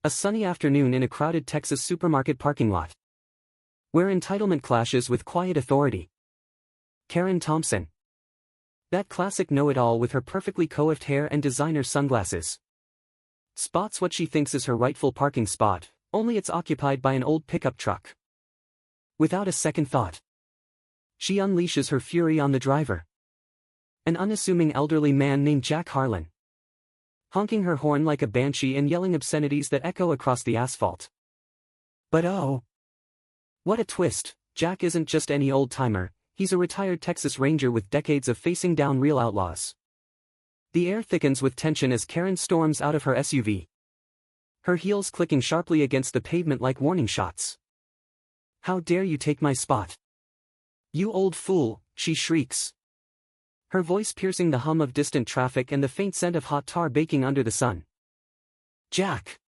A sunny afternoon in a crowded Texas supermarket parking lot. Where entitlement clashes with quiet authority. Karen Thompson. That classic know-it-all with her perfectly coiffed hair and designer sunglasses. Spots what she thinks is her rightful parking spot, only it's occupied by an old pickup truck. Without a second thought, she unleashes her fury on the driver. An unassuming elderly man named Jack Harlan. Honking her horn like a banshee and yelling obscenities that echo across the asphalt. But oh! What a twist, Jack isn't just any old-timer, he's a retired Texas Ranger with decades of facing down real outlaws. The air thickens with tension as Karen storms out of her SUV. Her heels clicking sharply against the pavement like warning shots. How dare you take my spot? You old fool, she shrieks. Her voice piercing the hum of distant traffic and the faint scent of hot tar baking under the sun. Jack,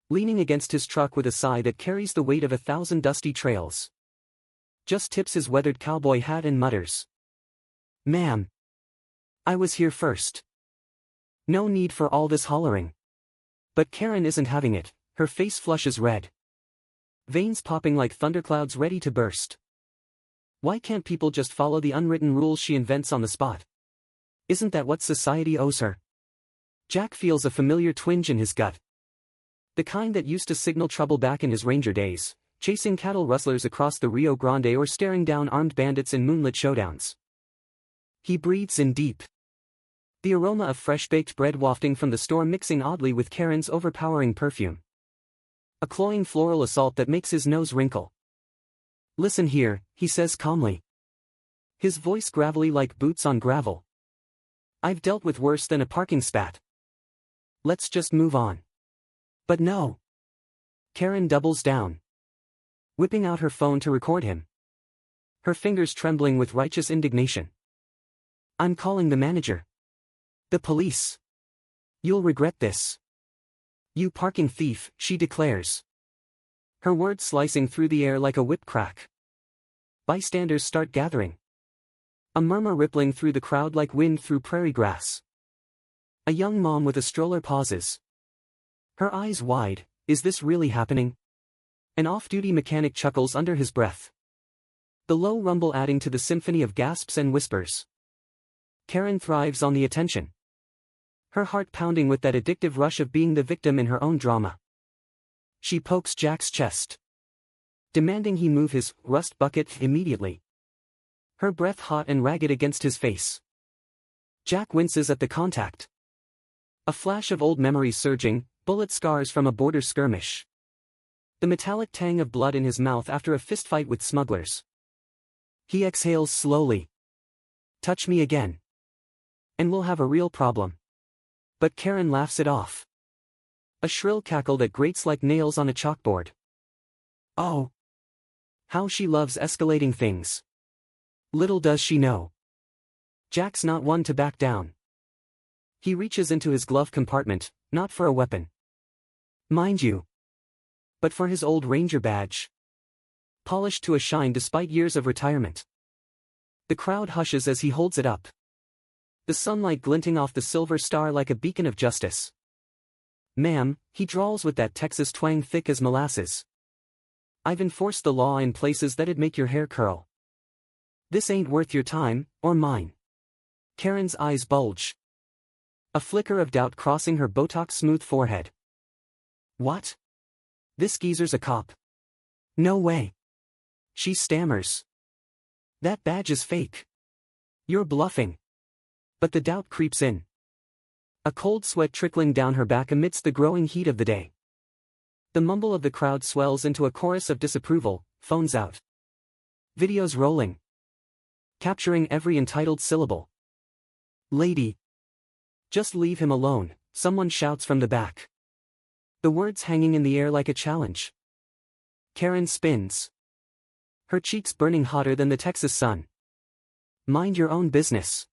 leaning against his truck with a sigh that carries the weight of 1,000 dusty trails, just tips his weathered cowboy hat and mutters. Ma'am, I was here first. No need for all this hollering. But Karen isn't having it, her face flushes red. Veins popping like thunderclouds ready to burst. Why can't people just follow the unwritten rules she invents on the spot? Isn't that what society owes her? Jack feels a familiar twinge in his gut. The kind that used to signal trouble back in his Ranger days, chasing cattle rustlers across the Rio Grande or staring down armed bandits in moonlit showdowns. He breathes in deep. The aroma of fresh-baked bread wafting from the store mixing oddly with Karen's overpowering perfume. A cloying floral assault that makes his nose wrinkle. Listen here, he says calmly. His voice gravelly like boots on gravel. I've dealt with worse than a parking spat. Let's just move on. But no. Karen doubles down, whipping out her phone to record him. Her fingers trembling with righteous indignation. I'm calling the manager. The police. You'll regret this. You parking thief, she declares. Her words slicing through the air like a whip crack. Bystanders start gathering. A murmur rippling through the crowd like wind through prairie grass. A young mom with a stroller pauses. Her eyes wide, is this really happening? An off-duty mechanic chuckles under his breath. The low rumble adding to the symphony of gasps and whispers. Karen thrives on the attention. Her heart pounding with that addictive rush of being the victim in her own drama. She pokes Jack's chest, demanding he move his rust bucket immediately. Her breath hot and ragged against his face. Jack winces at the contact. A flash of old memories surging, bullet scars from a border skirmish. The metallic tang of blood in his mouth after a fistfight with smugglers. He exhales slowly. Touch me again, and we'll have a real problem. But Karen laughs it off. A shrill cackle that grates like nails on a chalkboard. Oh! How she loves escalating things. Little does she know. Jack's not one to back down. He reaches into his glove compartment, not for a weapon, mind you, but for his old Ranger badge. Polished to a shine despite years of retirement. The crowd hushes as he holds it up. The sunlight glinting off the silver star like a beacon of justice. Ma'am, he drawls with that Texas twang thick as molasses. I've enforced the law in places that'd make your hair curl. This ain't worth your time, or mine. Karen's eyes bulge. A flicker of doubt crossing her Botox-smooth forehead. What? This geezer's a cop. No way. She stammers. That badge is fake. You're bluffing. But the doubt creeps in. A cold sweat trickling down her back amidst the growing heat of the day. The mumble of the crowd swells into a chorus of disapproval, phones out. Videos rolling, capturing every entitled syllable. Lady. Just leave him alone, someone shouts from the back. The words hanging in the air like a challenge. Karen spins. Her cheeks burning hotter than the Texas sun. Mind your own business.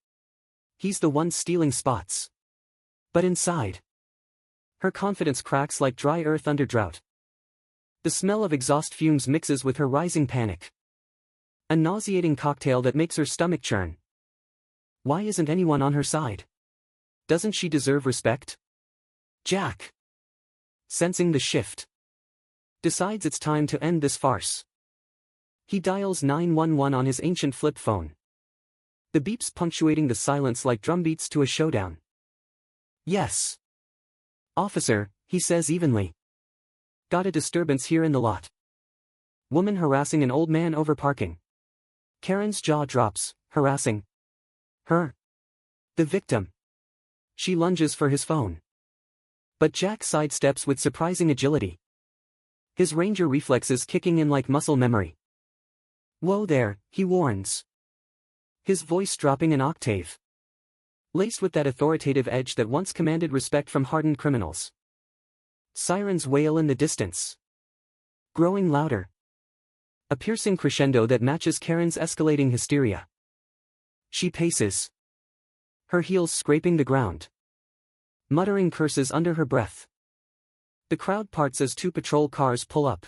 He's the one stealing spots. But inside, her confidence cracks like dry earth under drought. The smell of exhaust fumes mixes with her rising panic. A nauseating cocktail that makes her stomach churn. Why isn't anyone on her side? Doesn't she deserve respect? Jack. sensing the shift, decides it's time to end this farce. He dials 911 on his ancient flip phone. The beeps punctuating the silence like drumbeats to a showdown. "Yes. Officer," he says evenly. "Got a disturbance here in the lot. Woman harassing an old man over parking." Karen's jaw drops. Harassing her? The victim. She lunges for his phone. But Jack sidesteps with surprising agility. His ranger reflexes kicking in like muscle memory. "Whoa there," he warns. His voice dropping an octave, laced with that authoritative edge that once commanded respect from hardened criminals. Sirens wail in the distance, growing louder. A piercing crescendo that matches Karen's escalating hysteria. She paces, her heels scraping the ground, muttering curses under her breath. The crowd parts as two patrol cars pull up,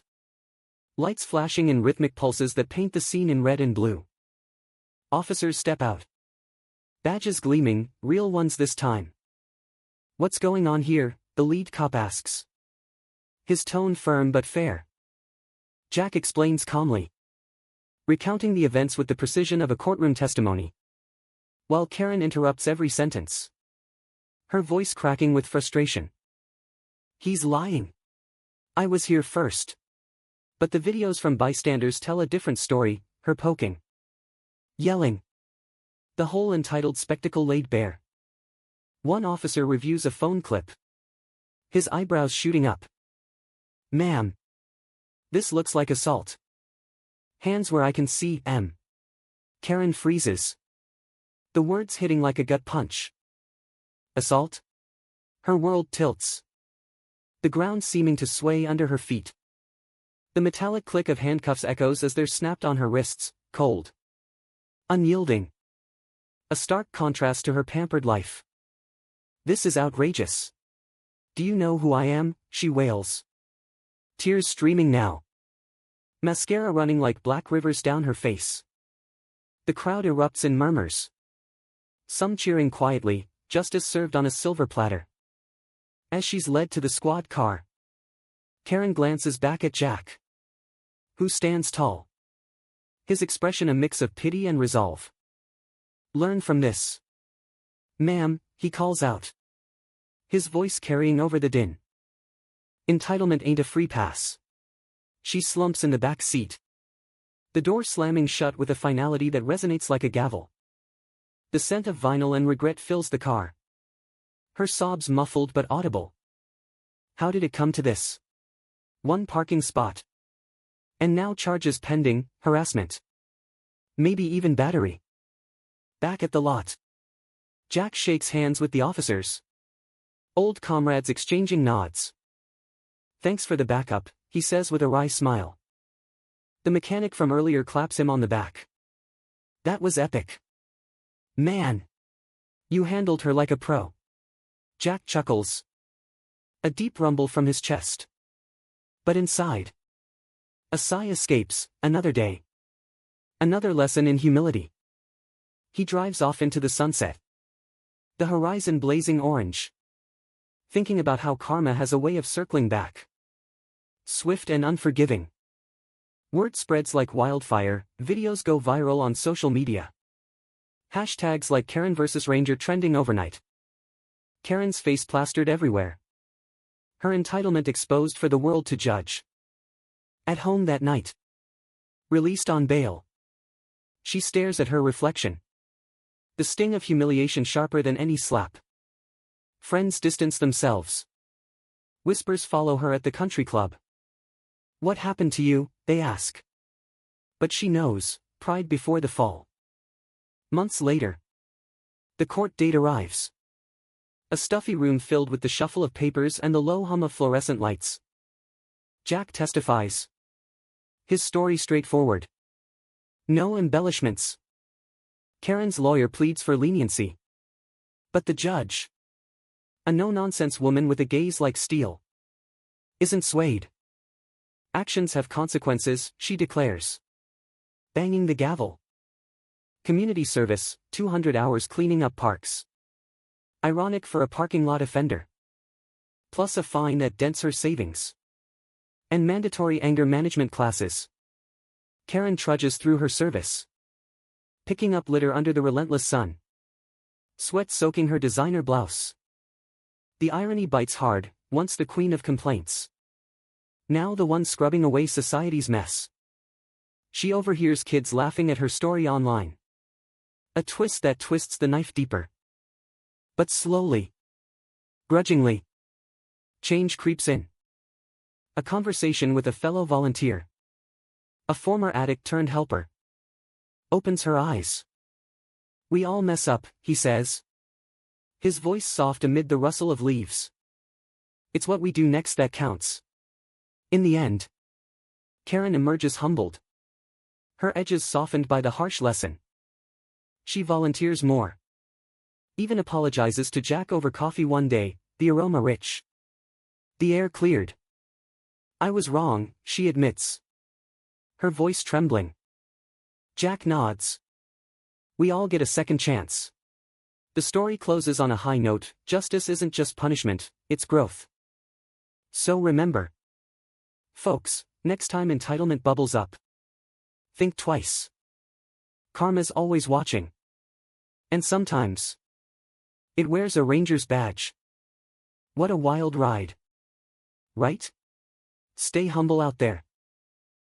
lights flashing in rhythmic pulses that paint the scene in red and blue. Officers step out, badges gleaming, real ones this time. "What's going on here?" the lead cop asks, his tone firm but fair. Jack explains calmly, recounting the events with the precision of a courtroom testimony, while Karen interrupts every sentence, her voice cracking with frustration. "He's lying. I was here first." But the videos from bystanders tell a different story, her poking, yelling, the whole entitled spectacle laid bare. One officer reviews a phone clip, his eyebrows shooting up. "Ma'am, this looks like assault. Hands where I can see, M." Karen freezes, the words hitting like a gut punch. "Assault?" Her world tilts, the ground seeming to sway under her feet. The metallic click of handcuffs echoes as they're snapped on her wrists, cold, unyielding. A stark contrast to her pampered life. "This is outrageous. Do you know who I am?" she wails, tears streaming now, mascara running like black rivers down her face. The crowd erupts in murmurs, some cheering quietly, justice served on a silver platter. As she's led to the squad car, Karen glances back at Jack, who stands tall, his expression a mix of pity and resolve. "Learn from this." "Ma'am," he calls out, his voice carrying over the din. "Entitlement ain't a free pass." She slumps in the back seat, the door slamming shut with a finality that resonates like a gavel. The scent of vinyl and regret fills the car, her sobs muffled but audible. How did it come to this? One parking spot, and now charges pending, harassment, maybe even battery. Back at the lot, Jack shakes hands with the officers, old comrades exchanging nods. "Thanks for the backup," he says with a wry smile. The mechanic from earlier claps him on the back. "That was epic. Man, you handled her like a pro." Jack chuckles, a deep rumble from his chest. But inside, a sigh escapes. Another day, another lesson in humility. He drives off into the sunset, the horizon blazing orange, thinking about how karma has a way of circling back, swift and unforgiving. Word spreads like wildfire, videos go viral on social media. Hashtags like Karen vs. Ranger trending overnight. Karen's face plastered everywhere, her entitlement exposed for the world to judge. At home that night, released on bail, she stares at her reflection, the sting of humiliation sharper than any slap. Friends distance themselves. Whispers follow her at the country club. "What happened to you?" they ask. But she knows, pride before the fall. Months later, the court date arrives. A stuffy room filled with the shuffle of papers and the low hum of fluorescent lights. Jack testifies, his story straightforward, no embellishments. Karen's lawyer pleads for leniency, but the judge, a no-nonsense woman with a gaze like steel, isn't swayed. "Actions have consequences," she declares, banging the gavel. Community service, 200 hours cleaning up parks. Ironic for a parking lot offender. plus a fine that dents her savings. And mandatory anger management classes. Karen trudges through her service, picking up litter under the relentless sun. Sweat soaking her designer blouse. The irony bites hard, once the queen of complaints. Now the one scrubbing away society's mess. She overhears kids laughing at her story online. A twist that twists the knife deeper. But slowly, grudgingly, change creeps in. A conversation with a fellow volunteer, a former addict turned helper, opens her eyes. "We all mess up," he says, his voice soft amid the rustle of leaves. "It's what we do next that counts." In the end, Karen emerges humbled, her edges softened by the harsh lesson. She volunteers more. Even apologizes to Jack over coffee one day, the aroma rich. The air cleared. "I was wrong," she admits, her voice trembling. Jack nods. We all get a second chance. The story closes on a high note. Justice isn't just punishment, it's growth. So remember, folks, next time entitlement bubbles up, think twice. Karma's always watching. And sometimes, it wears a ranger's badge. What a wild ride. Right? Stay humble out there.